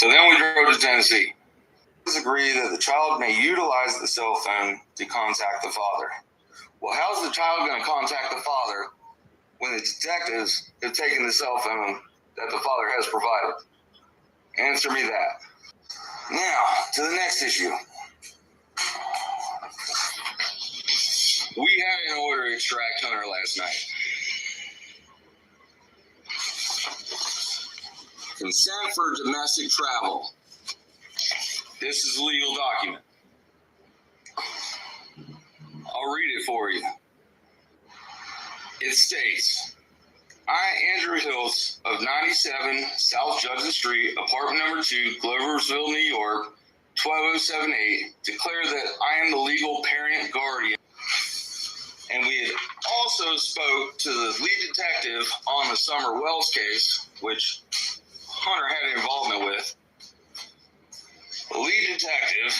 So then we drove to Tennessee. Agree that the child may utilize the cell phone to contact the father. Well, how's the child going to contact the father when the detectives have taken the cell phone that the father has provided? Answer me that. Now, to the next issue. We had an order to extract Hunter last night. Consent for domestic travel. This is a legal document. I'll read it for you. It states, I, Andrew Hills, of 97 South Judson Street, apartment number 2, Gloversville, New York, 12078, declare that I am the legal parent guardian. And we had also spoke to the lead detective on the Summer Wells case, which Hunter had involvement with. The lead detective,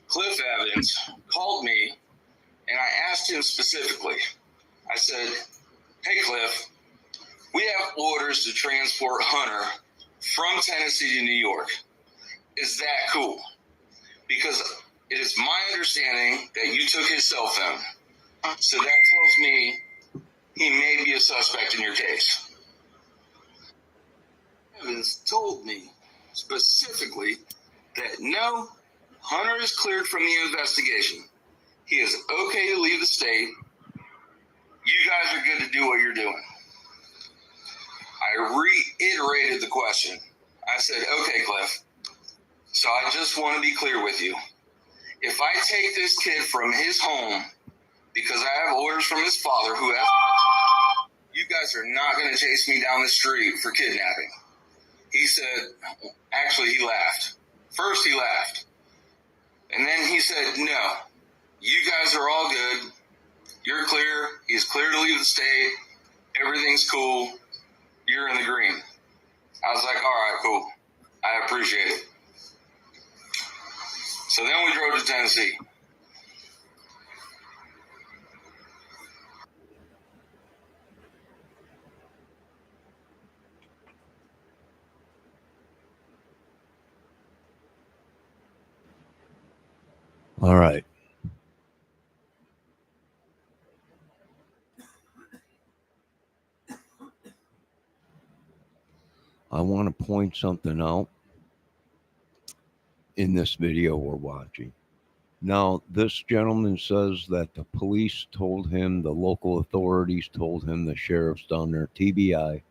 Cliff Evans, called me, and I asked him specifically. I said, hey, Cliff, we have orders to transport Hunter from Tennessee to New York. Is that cool? Because it is my understanding that you took his cell phone. So that tells me he may be a suspect in your case. Evans told me specifically that no, Hunter is cleared from the investigation. He is okay to leave the state. You guys are good to do what you're doing. I reiterated the question. I said, okay, Cliff, so I just want to be clear with you. If I take this kid from his home because I have orders from his father who has, you guys are not going to chase me down the street for kidnapping. He said, actually, he laughed. First, he laughed. And then he said, no, you guys are all good. You're clear. He's clear to leave the state. Everything's cool. You're in the green. I was like, all right, cool. I appreciate it. So then we drove to Tennessee. All right. I want to point something out in this video we're watching. Now, this gentleman says that the police told him, the local authorities told him, the sheriff's down there, TBI,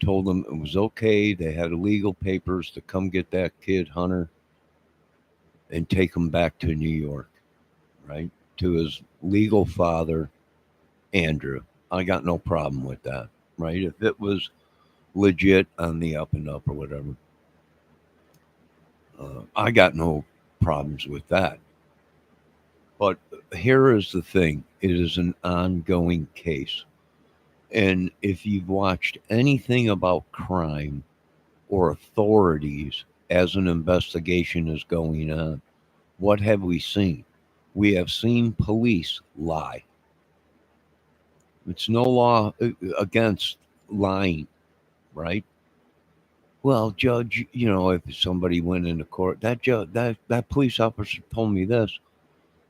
told him it was okay. They had legal papers to come get that kid, Hunter, and take him back to New York, right? To his legal father, Andrew. I got no problem with that, right? If it was legit on the up and up or whatever, I got no problems with that. But here is the thing. It is an ongoing case. And if you've watched anything about crime or authorities as an investigation is going on, what have we seen? We have seen police lie. It's no law against lying, right? Well, judge, if somebody went into court, that police officer told me this.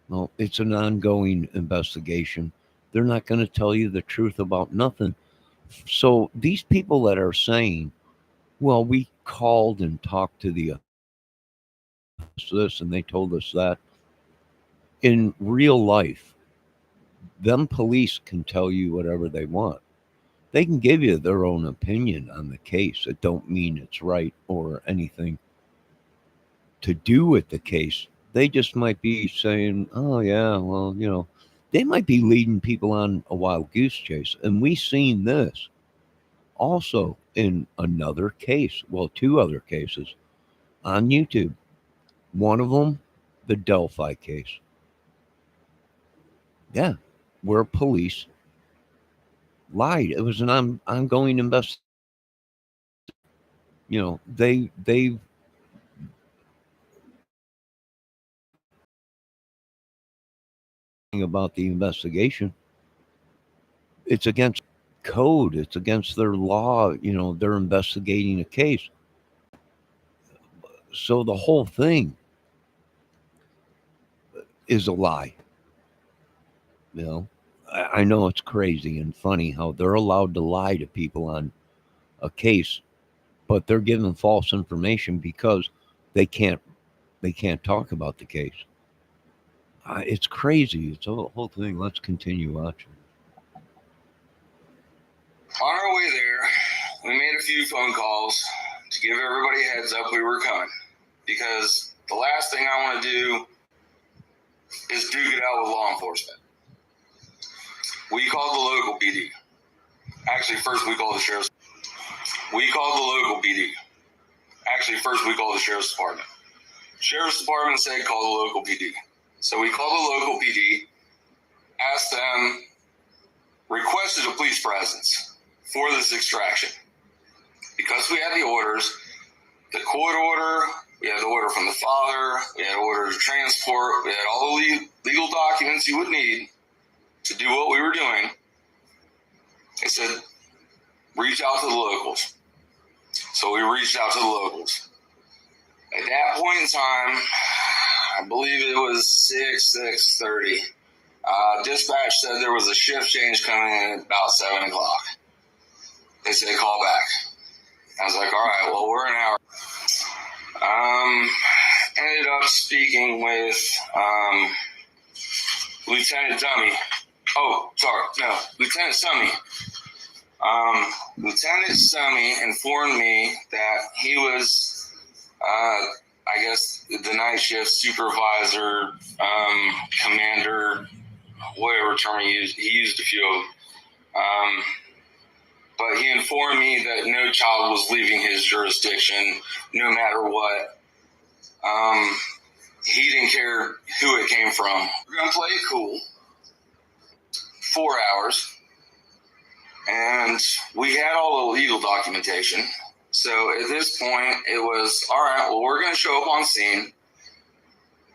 Well, it's an ongoing investigation. They're not going to tell you the truth about nothing. So these people that are saying, well, we called and talked to the this and they told us that, in real life, them police can tell you whatever they want. They can give you their own opinion on the case. It don't mean it's right or anything to do with the case. They just might be saying, oh, yeah, well, they might be leading people on a wild goose chase. And we seen this also in another case. Well, two other cases on YouTube. One of them, the Delphi case. Yeah, where police lied. It was an ongoing investigation. They about the investigation. It's against code. It's against their law. They're investigating a case. So the whole thing is a lie. You know, I know it's crazy and funny how they're allowed to lie to people on a case, but they're given false information because they can't talk about the case. It's crazy. It's a whole thing. Let's continue watching. On our way there, we made a few phone calls to give everybody a heads up we were coming, because the last thing I want to do is duke it out with law enforcement. We called the local PD. Actually, first we called the sheriff's. We called the local PD. Actually, first we called the sheriff's department. Sheriff's department said call the local PD. So we called the local PD, asked them, requested a police presence for this extraction. Because we had the orders, the court order, we had the order from the father, we had order to transport, we had all the legal documents you would need to do what we were doing. They said, reach out to the locals. So we reached out to the locals. At that point in time, I believe it was 6:30. Dispatch said there was a shift change coming in at about 7 o'clock. They said, call back. I was like, all right, well, we're an hour. Ended up speaking with Lieutenant Dummy. Lieutenant Summy. Lieutenant Summy informed me that he was, I guess, the night shift supervisor, commander, whatever term he used. He used a few of them. But he informed me that no child was leaving his jurisdiction, no matter what. He didn't care who it came from. We're going to play it cool. 4 hours. And we had all the legal documentation. So at this point, it was, all right, well, we're going to show up on scene.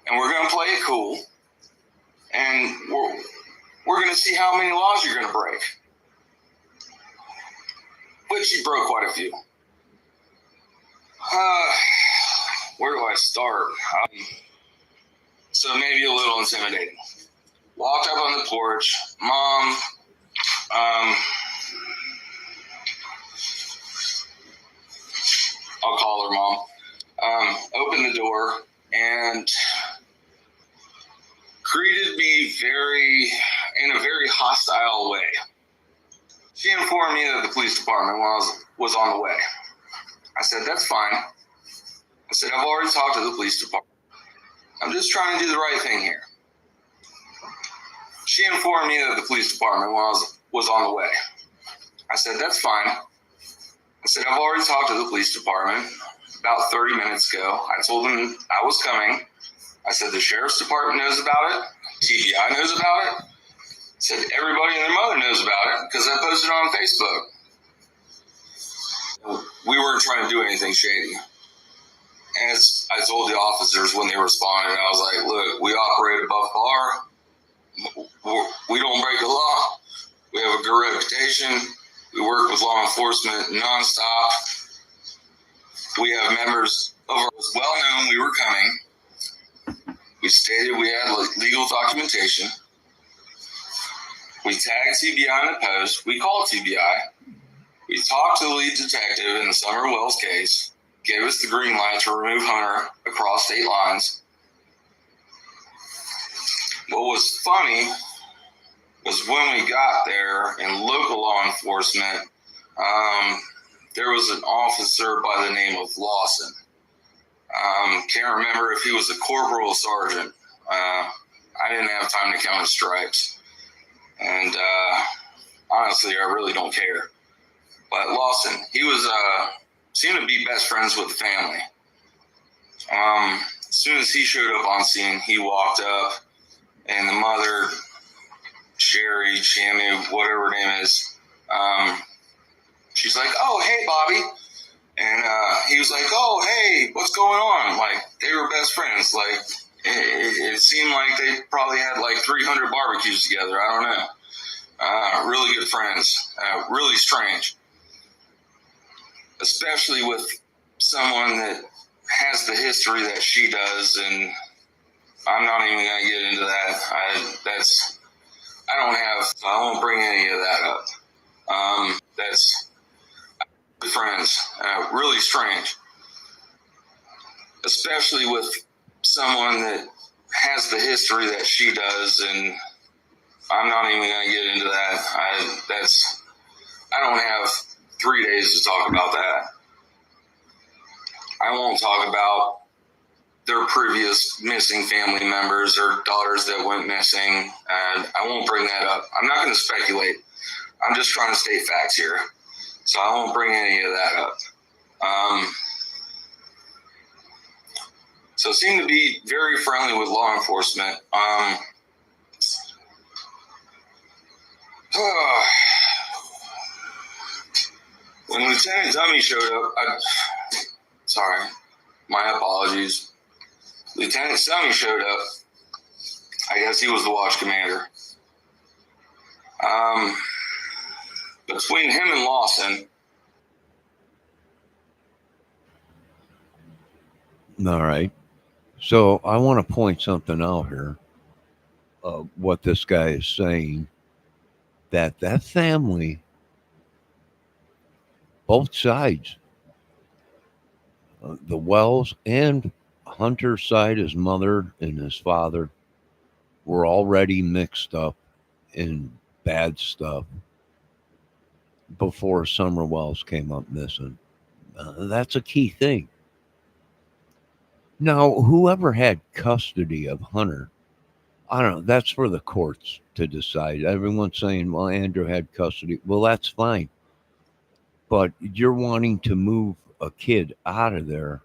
And we're going to play it cool. And we're going to see how many laws you're going to break. Which he broke quite a few. Where do I start? So maybe a little intimidating. Walked up on the porch. Mom, I'll call her Mom. Opened the door and greeted me in a very hostile way. She informed me that the police department was on the way. I said, that's fine. I said, I've already talked to the police department. I'm just trying to do the right thing here. She informed me that the police department was on the way. I said, that's fine. I said, I've already talked to the police department about 30 minutes ago. I told them I was coming. I said, the sheriff's department knows about it. TBI knows about it. I said, everybody and their mother knows about it because I posted it on Facebook. We weren't trying to do anything shady. And as I told the officers when they responded, I was like, look, we operate above bar. We don't break the law. We have a good reputation. We work with law enforcement nonstop. We have members of our, it was well known we were coming. We stated we had legal documentation. We tagged TBI in the post. We called TBI. We talked to the lead detective in the Summer Wells case, gave us the green light to remove Hunter across state lines. What was funny was when we got there and local law enforcement, there was an officer by the name of Lawson. Can't remember if he was a corporal or sergeant. I didn't have time to count his stripes. And honestly, I really don't care. But Lawson, he was seemed to be best friends with the family. As soon as he showed up on scene, he walked up, and the mother, Sherry, Shamu, whatever her name is, she's like, "Oh, hey, Bobby," and he was like, "Oh, hey, what's going on?" Like they were best friends. Like it seemed like they probably had like 300 barbecues together. I don't know. Really good friends. Really strange. Especially with someone that has the history that she does, and I'm not even going to get into that. I won't bring any of that up. That's friends. Really strange, especially with someone that has the history that she does, and I'm not even going to get into that. I don't have 3 days to talk about that. I won't talk about their previous missing family members or daughters that went missing. And I won't bring that up. I'm not going to speculate. I'm just trying to state facts here. So I won't bring any of that up. So seem to be very friendly with law enforcement. When Lieutenant Dummy showed up, sorry, my apologies. Lieutenant Dummy showed up. I guess he was the watch commander. Between him and Lawson. All right. So I want to point something out here. What this guy is saying, that family, both sides, the Wells and Hunter's side, his mother and his father, were already mixed up in bad stuff before Summer Wells came up missing. That's a key thing. Now, whoever had custody of Hunter, I don't know, that's for the courts to decide. Everyone's saying, well, Andrew had custody. Well, that's fine. But you're wanting to move a kid out of there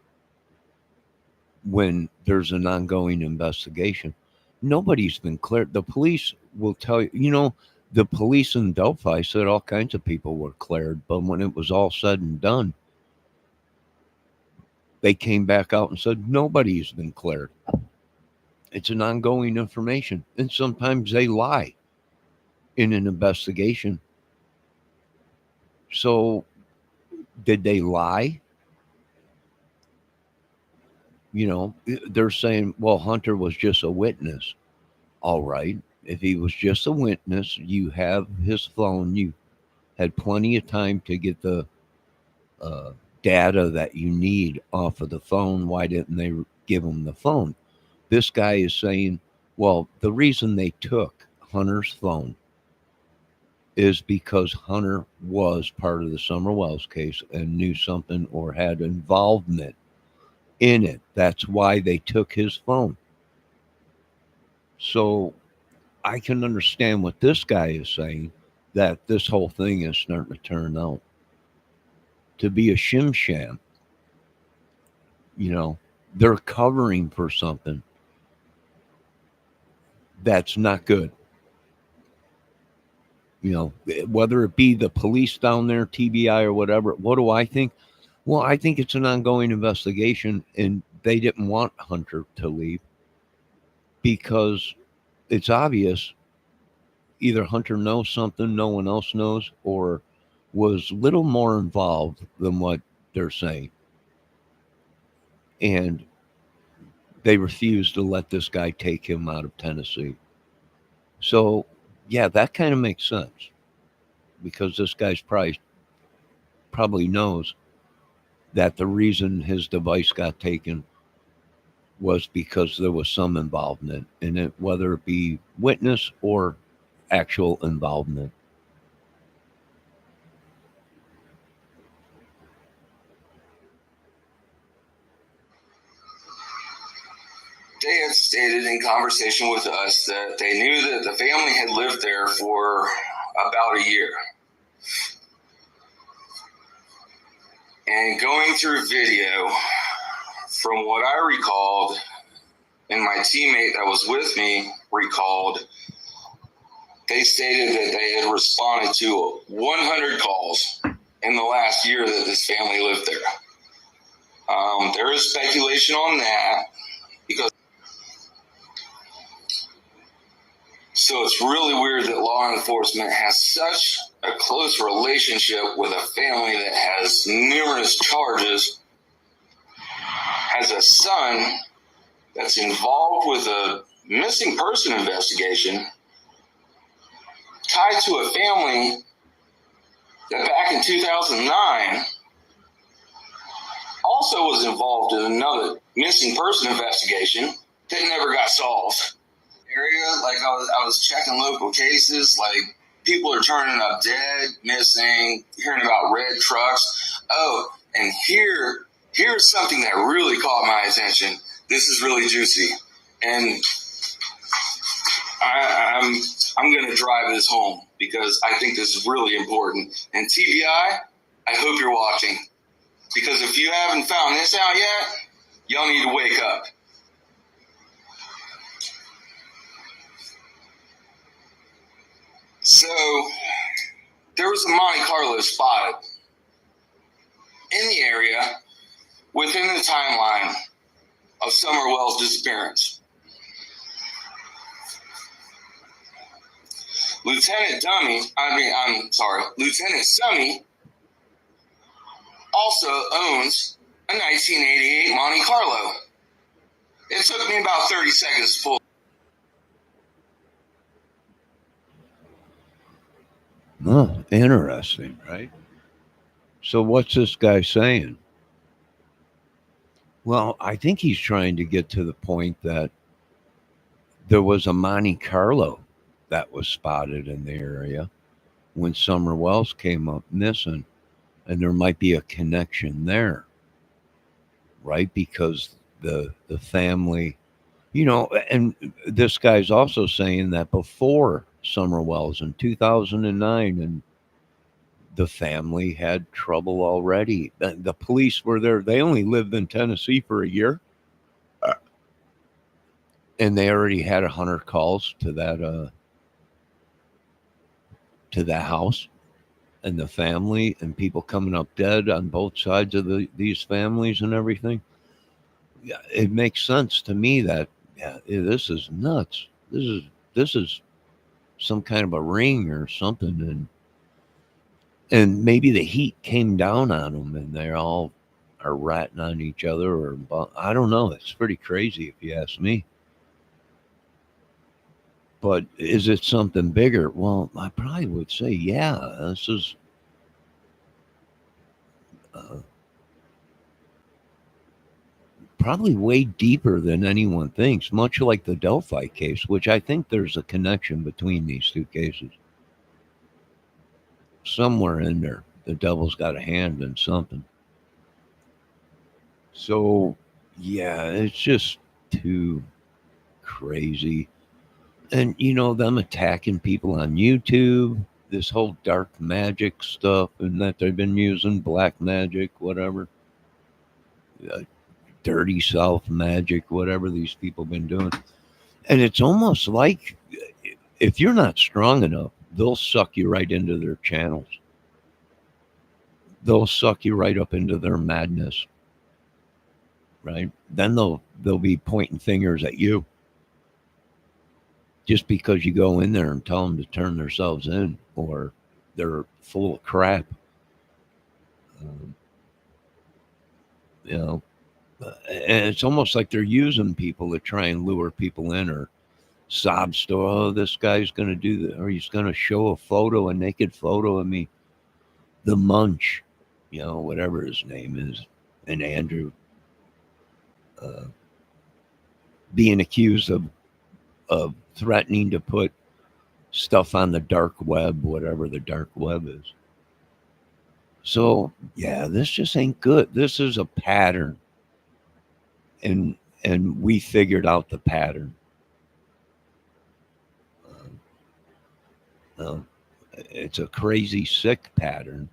when there's an ongoing investigation. Nobody's been cleared. The police will tell you, the police in Delphi said all kinds of people were cleared, but when it was all said and done, they came back out and said nobody's been cleared. It's an ongoing information. And sometimes they lie in an investigation. So did they lie? They're saying, well, Hunter was just a witness. All right. If he was just a witness, you have his phone. You had plenty of time to get the data that you need off of the phone. Why didn't they give him the phone? This guy is saying, well, the reason they took Hunter's phone is because Hunter was part of the Summer Wells case and knew something or had involvement in it. That's why they took his phone. So I can understand what this guy is saying, that this whole thing is starting to turn out to be a shim sham. They're covering for something that's not good. Whether it be the police down there, TBI or whatever, what do I think? Well, I think it's an ongoing investigation, and they didn't want Hunter to leave because it's obvious either Hunter knows something no one else knows or was little more involved than what they're saying. And they refused to let this guy take him out of Tennessee. So, yeah, that kind of makes sense because this guy's probably knows that the reason his device got taken was because there was some involvement in it, whether it be witness or actual involvement. They had stated in conversation with us that they knew that the family had lived there for about a year. And going through video, from what I recalled, and my teammate that was with me recalled, they stated that they had responded to 100 calls in the last year that this family lived there. There is speculation on that because so it's really weird that law enforcement has such a close relationship with a family that has numerous charges has a son that's involved with a missing person investigation tied to a family that back in 2009 also was involved in another missing person investigation that never got solved. Area, like I was checking local cases, like people are turning up dead, missing, hearing about red trucks. Oh, and here's something that really caught my attention. This is really juicy, and I'm going to drive this home because I think this is really important. And TBI, I hope you're watching, because if you haven't found this out yet, y'all need to wake up. So there was a Monte Carlo spotted in the area within the timeline of Summer Wells' disappearance. Lieutenant Summy also owns a 1988 Monte Carlo. It took me about 30 seconds to pull. Oh, interesting, right? So what's this guy saying? Well, I think he's trying to get to the point that there was a Monte Carlo that was spotted in the area when Summer Wells came up missing, and there might be a connection there, right? Because the family, and this guy's also saying that before Summer Wells in 2009, and the family had trouble already. The police were there. They only lived in Tennessee for a year, and they already had 100 calls to that house and the family, and people coming up dead on both sides of these families and everything. Yeah, it makes sense to me that this is nuts. This is some kind of a ring or something, and maybe the heat came down on them, and they all are ratting on each other, or I don't know. It's pretty crazy if you ask me. But is it something bigger? Well, I probably would say, yeah, this is probably way deeper than anyone thinks, much like the Delphi case, which I think there's a connection between these two cases. Somewhere in there, the devil's got a hand in something. So, yeah, it's just too crazy. And, them attacking people on YouTube, this whole dark magic stuff, and that they've been using black magic, whatever, dirty South magic, whatever these people have been doing. And it's almost like if you're not strong enough, they'll suck you right into their channels. They'll suck you right up into their madness. Right? Then they'll be pointing fingers at you just because you go in there and tell them to turn themselves in, or they're full of crap. And it's almost like they're using people to try and lure people in, or sob story. Oh, this guy's going to do that, or he's going to show a naked photo of me. The Munch, whatever his name is, and Andrew being accused of threatening to put stuff on the dark web, whatever the dark web is. So, yeah, this just ain't good. This is a pattern. And we figured out the pattern. It's a crazy, sick pattern.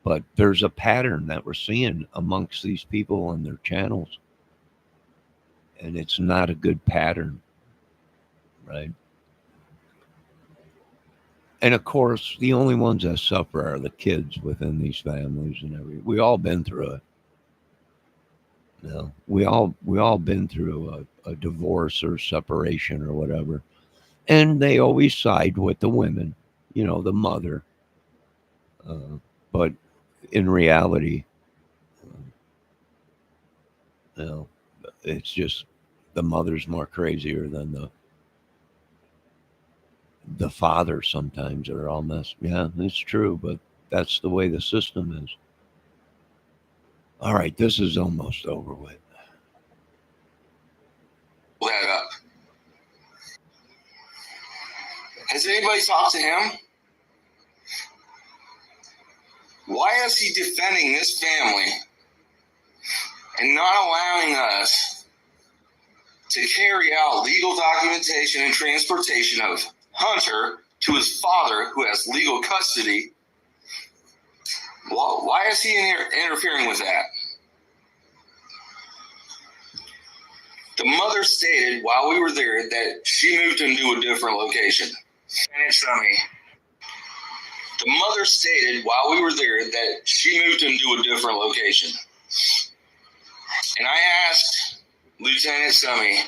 But there's a pattern that we're seeing amongst these people on their channels. And it's not a good pattern. Right? And of course, the only ones that suffer are the kids within these families and everything. We all been through it. We all been through a divorce or separation or whatever. And they always side with the women, the mother. But in reality, You know, it's just the mother's more crazier than the father sometimes are all messed. Yeah, it's true, but that's the way the system is. All right, this is almost over with. That up. Has anybody talked to him? Why is he defending this family and not allowing us to carry out legal documentation and transportation of Hunter to his father, who has legal custody? Why is he interfering with that? The mother stated while we were there that she moved him to a different location. And it's The mother stated while we were there that she moved him to a different location. And I asked Lieutenant Summy,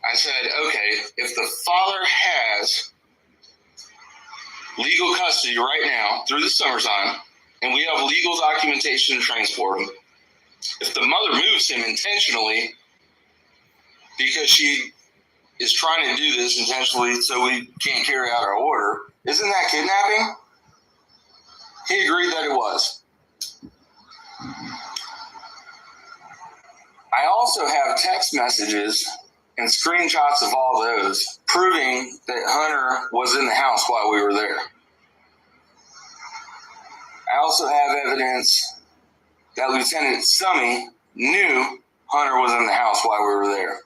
I said, okay, if the father has legal custody right now through the summertime, and we have legal documentation to transport him, if the mother moves him intentionally because she is trying to do this intentionally so we can't carry out our order, isn't that kidnapping? He agreed that it was. I also have text messages and screenshots of all those proving that Hunter was in the house while we were there. I also have evidence that Lieutenant Summy knew Hunter was in the house while we were there.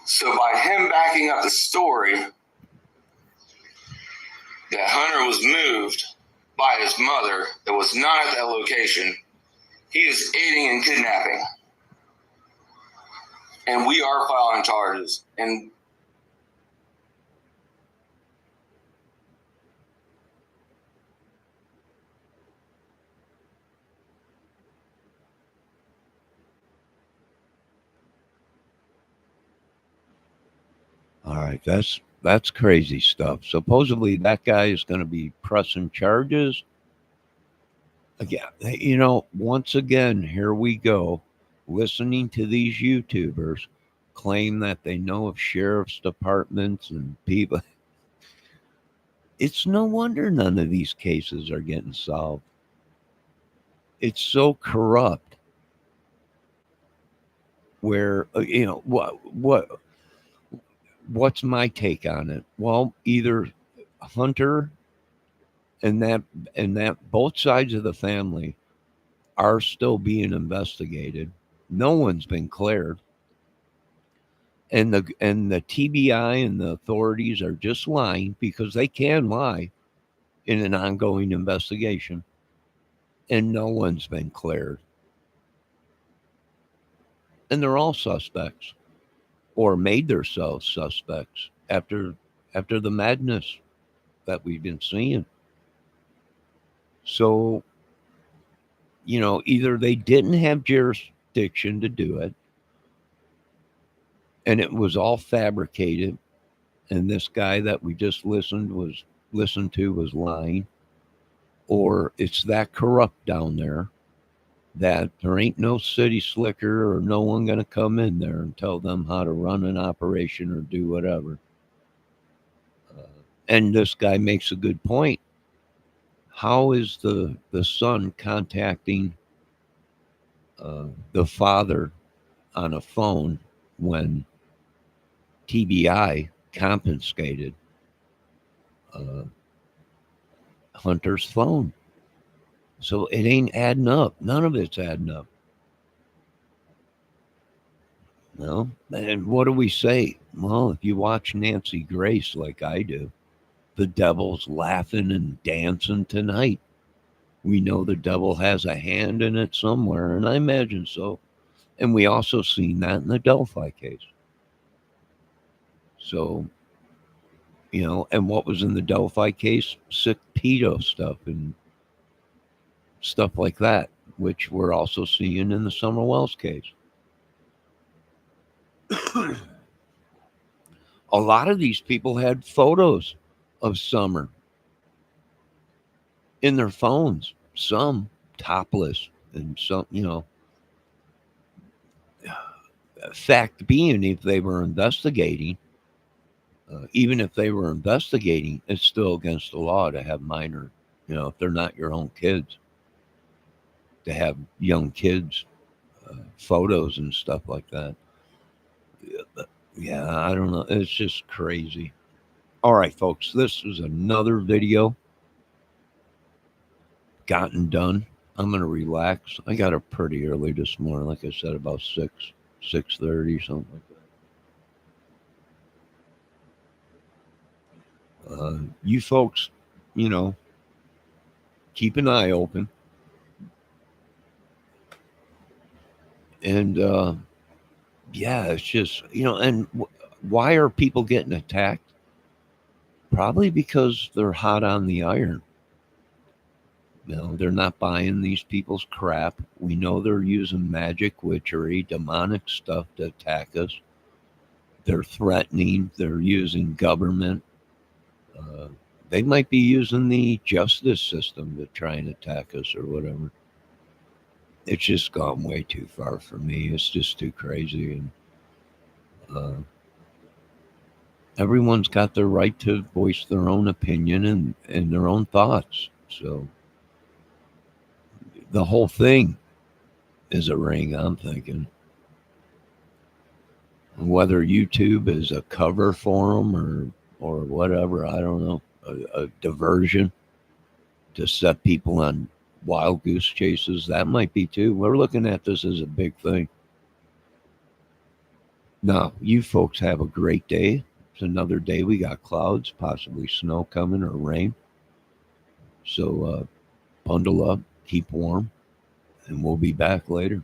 So by him backing up the story that Hunter was moved by his mother that was not at that location, he is aiding and kidnapping. And we are filing charges. And All right, that's crazy stuff. Supposedly that guy is going to be pressing charges. Again, once again, here we go, listening to these YouTubers claim that they know of sheriff's departments and people. It's no wonder none of these cases are getting solved. It's so corrupt. Where what's my take on it? Well, either Hunter and that both sides of the family are still being investigated. No one's been cleared. And the TBI and the authorities are just lying because they can lie in an ongoing investigation. And no one's been cleared. And they're all suspects or made themselves suspects after the madness that we've been seeing. So, either they didn't have jurisdiction to do it and it was all fabricated, and this guy that we just listened to was lying, or it's that corrupt down there that there ain't no city slicker or no one going to come in there and tell them how to run an operation or do whatever. And this guy makes a good point. How is the son contacting the father on a phone when TBI confiscated Hunter's phone? So it ain't adding up. None of it's adding up. No. And what do we say? Well, if you watch Nancy Grace like I do, the devil's laughing and dancing tonight. We know the devil has a hand in it somewhere, and I imagine so. And we also seen that in the Delphi case. So, and what was in the Delphi case? Sick pedo stuff and stuff like that, which we're also seeing in the Summer Wells case. A lot of these people had photos of Summer in their phones, some topless and some, Fact being, if they were investigating, even if they were investigating, it's still against the law to have minor, if they're not your own kids, to have young kids photos and stuff like that. Yeah, I don't know. It's just crazy. All right, folks, this is another video gotten done. I'm gonna relax. I got up pretty early this morning, like I said, about 6:30, something like that. You folks, keep an eye open, and yeah, it's just and why are people getting attacked? Probably because they're hot on the iron. They're not buying these people's crap. We know they're using magic, witchery, demonic stuff to attack us. They're threatening. They're using government. Uh, they might be using the justice system to try and attack us or whatever. It's just gone way too far for me. It's just too crazy. And everyone's got the right to voice their own opinion and their own thoughts. So the whole thing is a ring, I'm thinking. Whether YouTube is a cover for them or whatever, I don't know, a diversion to set people on wild goose chases, that might be too. We're looking at this as a big thing. Now, you folks have a great day. It's another day. We got clouds, possibly snow coming or rain. So bundle up, keep warm, and we'll be back later.